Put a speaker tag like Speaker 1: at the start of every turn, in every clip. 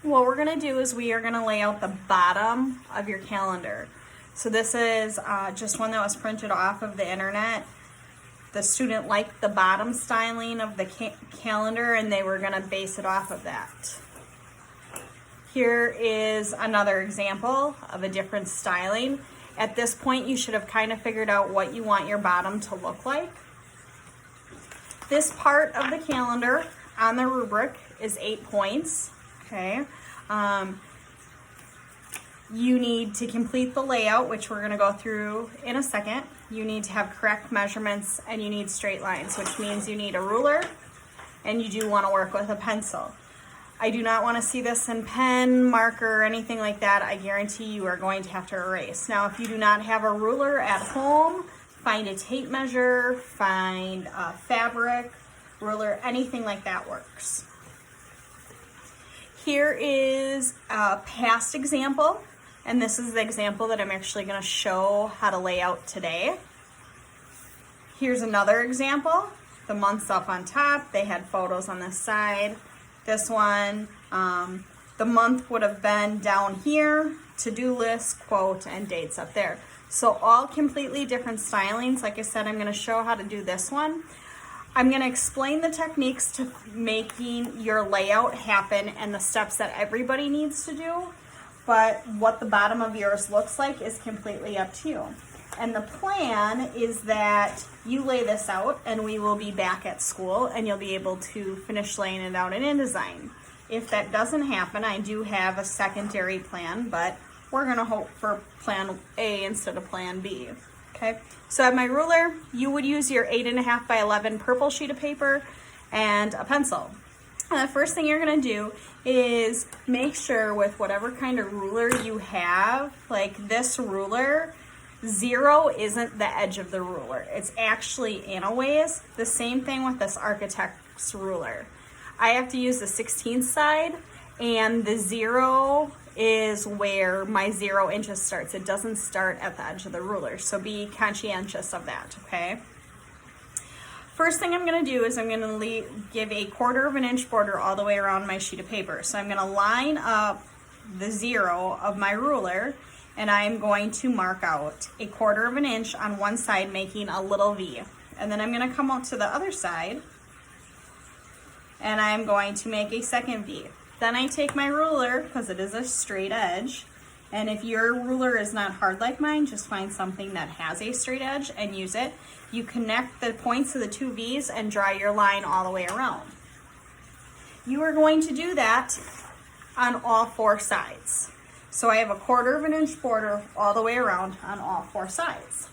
Speaker 1: what we're gonna do is we are gonna lay out the bottom of your calendar. So this is just one that was printed off of the internet. The student liked the bottom styling of the calendar and they were gonna base it off of that. Here is another example of a different styling. At this point, you should have kind of figured out what you want your bottom to look like. This part of the calendar on the rubric is 8 points, okay? You need to complete the layout, which we're gonna go through in a second. You need to have correct measurements and you need straight lines, which means you need a ruler and you do wanna work with a pencil. I do not wanna see this in pen, marker, or anything like that. I guarantee you are going to have to erase. Now, if you do not have a ruler at home, find a tape measure, find a fabric, ruler, anything like that works. Here is a past example, and this is the example that I'm actually gonna show how to lay out today. Here's another example. The month's up on top. They had photos on this side. This one, the month would have been down here, to-do list, quote, and dates up there. So all completely different stylings. Like I said, I'm gonna show how to do this one. I'm gonna explain the techniques to making your layout happen and the steps that everybody needs to do, but what the bottom of yours looks like is completely up to you. And the plan is that you lay this out and we will be back at school and you'll be able to finish laying it out in InDesign. If that doesn't happen, I do have a secondary plan, but we're gonna hope for plan A instead of plan B, okay? So I have my ruler. You would use your 8.5 by 11 purple sheet of paper and a pencil. And the first thing you're gonna do is make sure with whatever kind of ruler you have, like this ruler, 0 isn't the edge of the ruler. It's actually in a ways. The same thing with this architect's ruler. I have to use the 16th side and the 0 is where my 0 inches starts. It doesn't start at the edge of the ruler. So be conscientious of that, okay? First thing I'm gonna do is I'm gonna give a 1/4 inch border all the way around my sheet of paper. So I'm gonna line up the 0 of my ruler and I'm going to mark out a 1/4 inch on one side, making a little V. And then I'm gonna come out to the other side and I'm going to make a second V. Then I take my ruler, because it is a straight edge, and if your ruler is not hard like mine, just find something that has a straight edge and use it. You connect the points of the 2 V's and draw your line all the way around. You are going to do that on all 4 sides. So I have a 1/4 inch border all the way around on all 4 sides.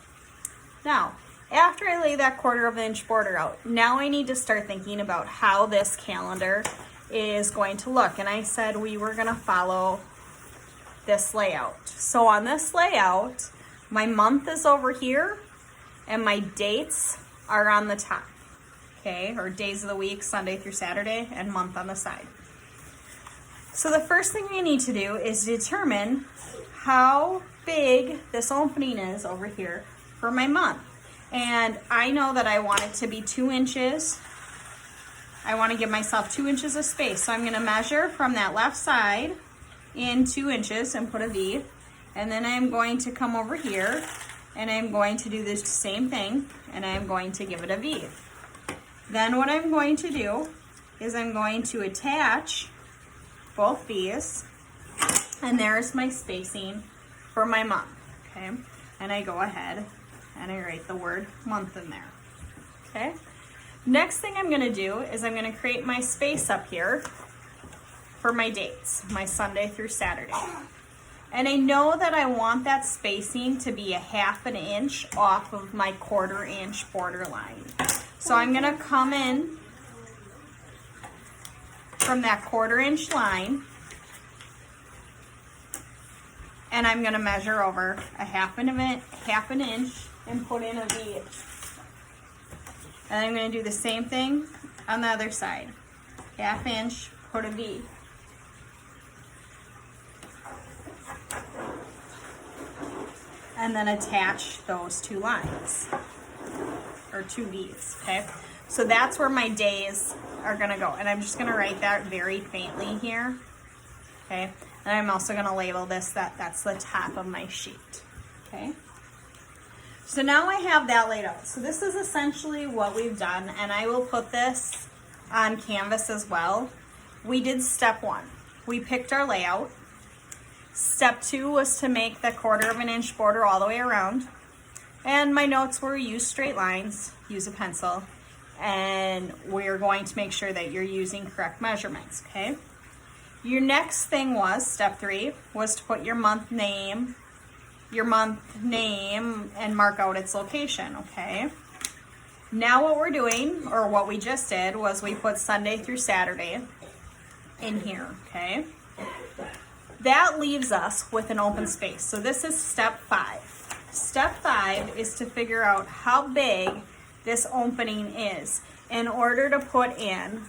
Speaker 1: Now, after I lay that 1/4 inch border out, now I need to start thinking about how this calendar is going to look. And I said we were gonna follow this layout. So on this layout, my month is over here and my dates are on the top, okay? Or days of the week, Sunday through Saturday, and month on the side. So the first thing we need to do is determine how big this opening is over here for my month. And I know that I want it to be 2 inches. I want to give myself 2 inches of space. So I'm going to measure from that left side in 2 inches and put a V. And then I'm going to come over here and I'm going to do the same thing and I'm going to give it a V. Then what I'm going to do is I'm going to attach both V's, and there's my spacing for my month, okay? And I go ahead and I write the word month in there, okay? Next thing I'm gonna do is I'm gonna create my space up here for my dates, my Sunday through Saturday. And I know that I want that spacing to be a 1/2 inch off of my 1/4 inch border line. So I'm gonna come in from that 1/4 inch line and I'm gonna measure over a 1/2 inch and put in a V. And I'm gonna do the same thing on the other side. 1/2 inch, put a V. And then attach those 2 lines, or 2 V's, okay? So that's where my days are gonna go. And I'm just gonna write that very faintly here. okay? And I'm also gonna label this that's the top of my sheet, okay? So now I have that laid out. So this is essentially what we've done, and I will put this on Canvas as well. We did step 1. We picked our layout. Step 2 was to make the 1/4 inch border all the way around. And my notes were use straight lines, use a pencil, and we're going to make sure that you're using correct measurements, okay? Your next thing was, step 3, was to put your month name and mark out its location, okay? Now what we're doing, or what we just did, was we put Sunday through Saturday in here, okay? That leaves us with an open space. So this is step 5. Step 5 is to figure out how big this opening is in order to put in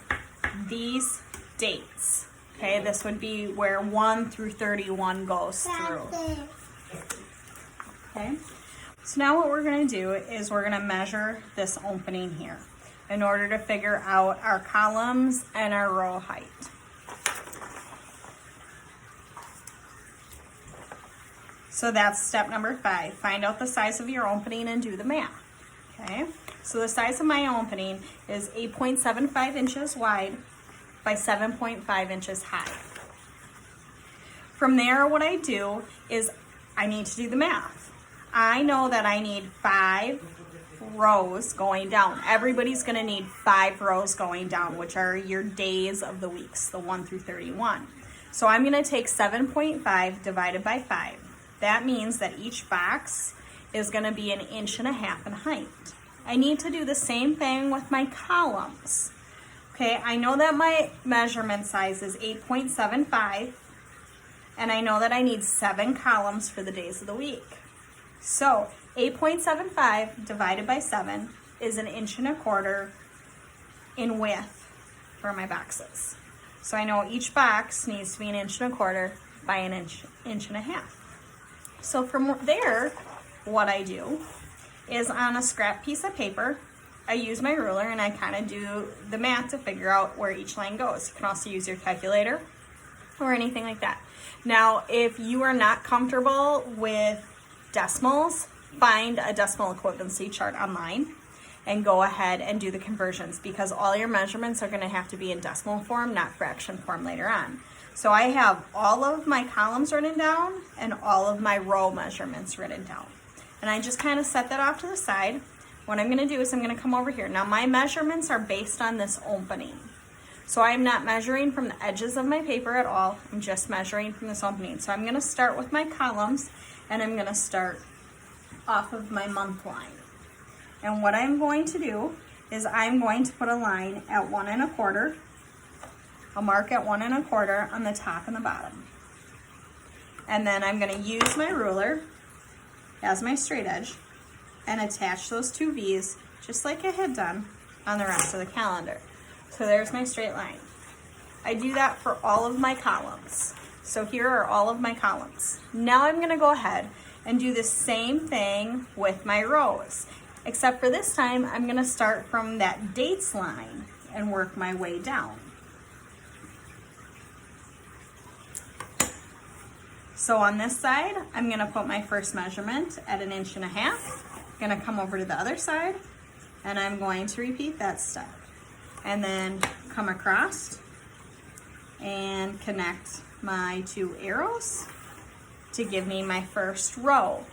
Speaker 1: these dates. Okay, this would be where 1 through 31 goes through. Okay, so now what we're going to do is we're going to measure this opening here in order to figure out our columns and our row height. So that's step number 5. Find out the size of your opening and do the math. Okay, so the size of my opening is 8.75 inches wide by 7.5 inches high. From there, what I do is I need to do the math. I know that I need 5 rows going down. Everybody's going to need 5 rows going down, which are your days of the weeks, the 1 through 31. So I'm going to take 7.5 divided by 5. That means that each box is going to be 1.5 inches in height. I need to do the same thing with my columns. Okay, I know that my measurement size is 8.75, and I know that I need 7 columns for the days of the week. So 8.75 divided by 7 is 1.25 inches in width for my boxes. So I know each box needs to be 1.25 inches by 1.5 inches. So from there, what I do is on a scrap piece of paper, I use my ruler and I kind of do the math to figure out where each line goes. You can also use your calculator or anything like that. Now, if you are not comfortable with decimals, find a decimal equivalency chart online and go ahead and do the conversions, because all your measurements are going to have to be in decimal form, not fraction form later on. So I have all of my columns written down and all of my row measurements written down. And I just kind of set that off to the side. What I'm going to do is I'm going to come over here. Now my measurements are based on this opening. So I'm not measuring from the edges of my paper at all. I'm just measuring from this opening. So I'm going to start with my columns, and I'm going to start off of my month line. And what I'm going to do is I'm going to put a line at 1 1/4. I'll mark at 1 1/4 on the top and the bottom. And then I'm going to use my ruler as my straight edge and attach those 2 V's just like I had done on the rest of the calendar. So there's my straight line. I do that for all of my columns. So here are all of my columns. Now I'm going to go ahead and do the same thing with my rows, except for this time I'm going to start from that dates line and work my way down. So on this side, I'm going to put my first measurement at 1.5 inches. I'm going to come over to the other side, and I'm going to repeat that step. And then come across and connect my 2 arrows to give me my first row.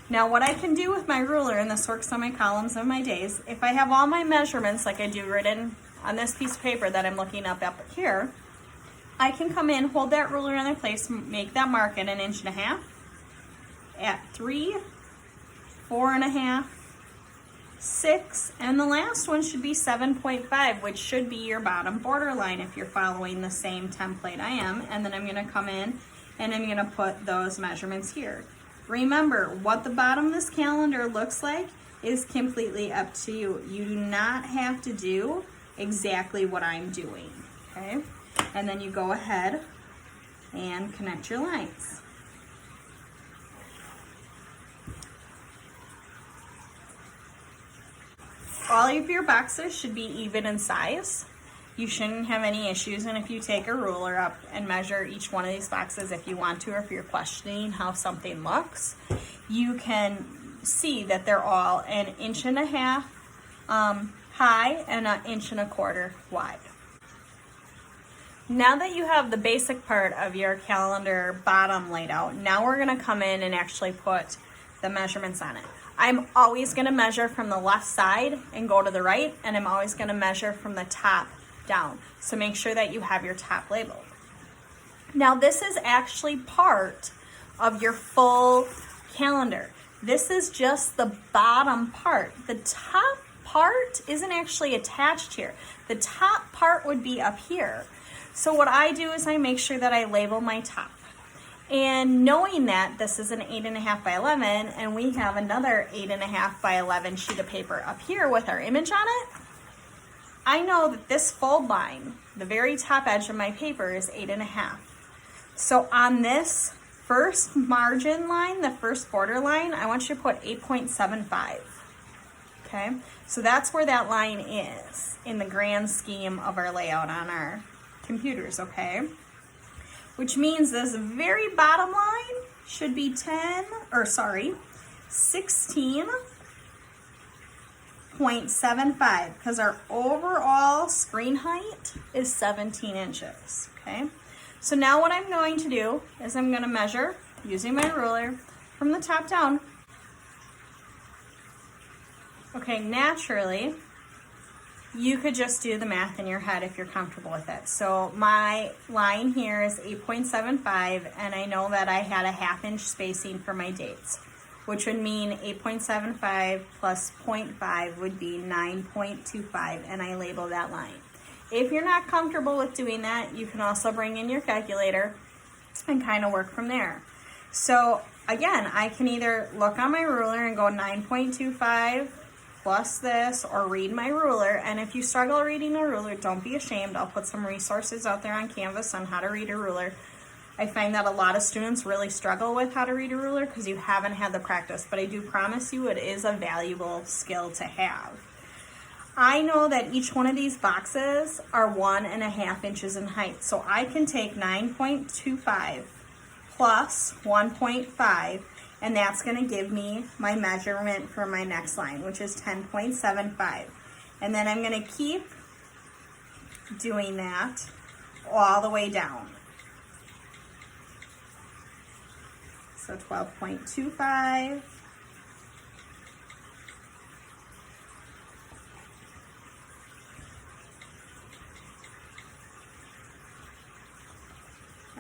Speaker 1: Now what I can do with my ruler, and this works on my columns of my days, if I have all my measurements like I do written on this piece of paper that I'm looking up here, I can come in, hold that ruler in their place, make that mark at 1.5 inches, at 3, 4.5, 6, and the last one should be 7.5, which should be your bottom border line if you're following the same template I am. And then I'm going to come in and I'm going to put those measurements here. Remember, what the bottom of this calendar looks like is completely up to you. You do not have to do exactly what I'm doing, okay? And then you go ahead and connect your lines. All of your boxes should be even in size. you shouldn't have any issues. And if you take a ruler up and measure each one of these boxes if you want to, or if you're questioning how something looks, you can see that they're all 1.5 inches high and 1.25 inches wide. Now that you have the basic part of your calendar bottom laid out, now we're going to come in and actually put the measurements on it. I'm always going to measure from the left side and go to the right, and I'm always going to measure from the top down. So make sure that you have your top labeled. Now this is actually part of your full calendar. This is just the bottom part. The top part isn't actually attached here. The top part would be up here. So what I do is I make sure that I label my top. And knowing that this is an 8.5 by 11 and we have another 8.5 by 11 sheet of paper up here with our image on it, I know that this fold line, the very top edge of my paper, is 8.5. So on this first margin line, the first border line, I want you to put 8.75. Okay, so that's where that line is in the grand scheme of our layout on our computers, okay? Which means this very bottom line should be 16.75, because our overall screen height is 17 inches, okay? So now what I'm going to do is I'm going to measure using my ruler from the top down. Okay, naturally, you could just do the math in your head if you're comfortable with it. So my line here is 8.75, and I know that I had a 1/2 inch spacing for my dates, which would mean 8.75 plus 0.5 would be 9.25, and I label that line. If you're not comfortable with doing that, you can also bring in your calculator and kind of work from there. So again, I can either look on my ruler and go 9.25 plus this, or read my ruler. And if you struggle reading a ruler, don't be ashamed. I'll put some resources out there on Canvas on how to read a ruler. I find that a lot of students really struggle with how to read a ruler because you haven't had the practice, but I do promise you it is a valuable skill to have. I know that each one of these boxes are 1.5 inches in height, so I can take 9.25 plus 1.5, and that's going to give me my measurement for my next line, which is 10.75. And then I'm going to keep doing that all the way down. So 12.25.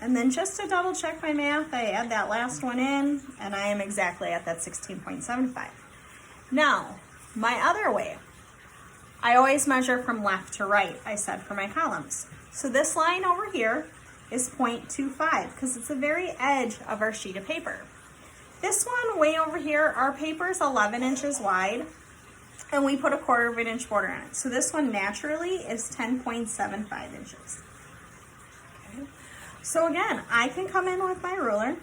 Speaker 1: And then just to double check my math, I add that last one in, and I am exactly at that 16.75. Now, my other way, I always measure from left to right, I said, for my columns. So this line over here is 0.25 because it's the very edge of our sheet of paper. This one way over here, our paper is 11 inches wide, and we put a 1/4 inch border on it. So this one naturally is 10.75 inches. So again, I can come in with my ruler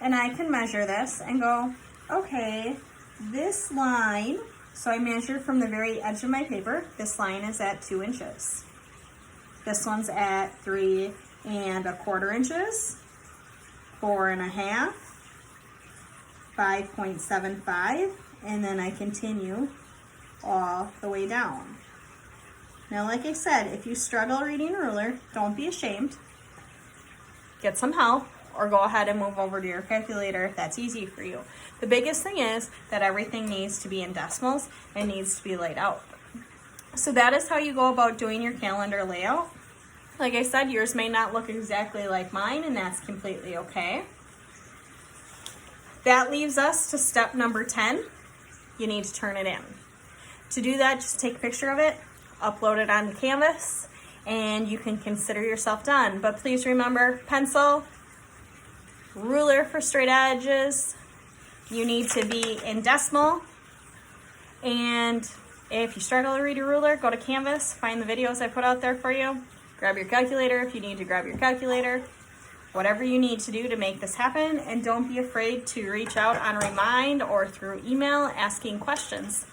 Speaker 1: and I can measure this and go, okay, this line, so I measure from the very edge of my paper, this line is at 2 inches. This one's at 3.25 inches, 4.5, 5.75, and then I continue all the way down. Now, like I said, if you struggle reading a ruler, don't be ashamed. Get some help, or go ahead and move over to your calculator if that's easy for you. The biggest thing is that everything needs to be in decimals and needs to be laid out. So that is how you go about doing your calendar layout. Like I said, yours may not look exactly like mine, and that's completely okay. That leaves us to step number 10. You need to turn it in. To do that, just take a picture of it, upload it onto Canvas, and you can consider yourself done. But please remember, pencil, ruler for straight edges, you need to be in decimal, and if you struggle to read a ruler, go to Canvas, find the videos I put out there for you, grab your calculator if you need to grab your calculator, whatever you need to do to make this happen, and don't be afraid to reach out on Remind or through email asking questions.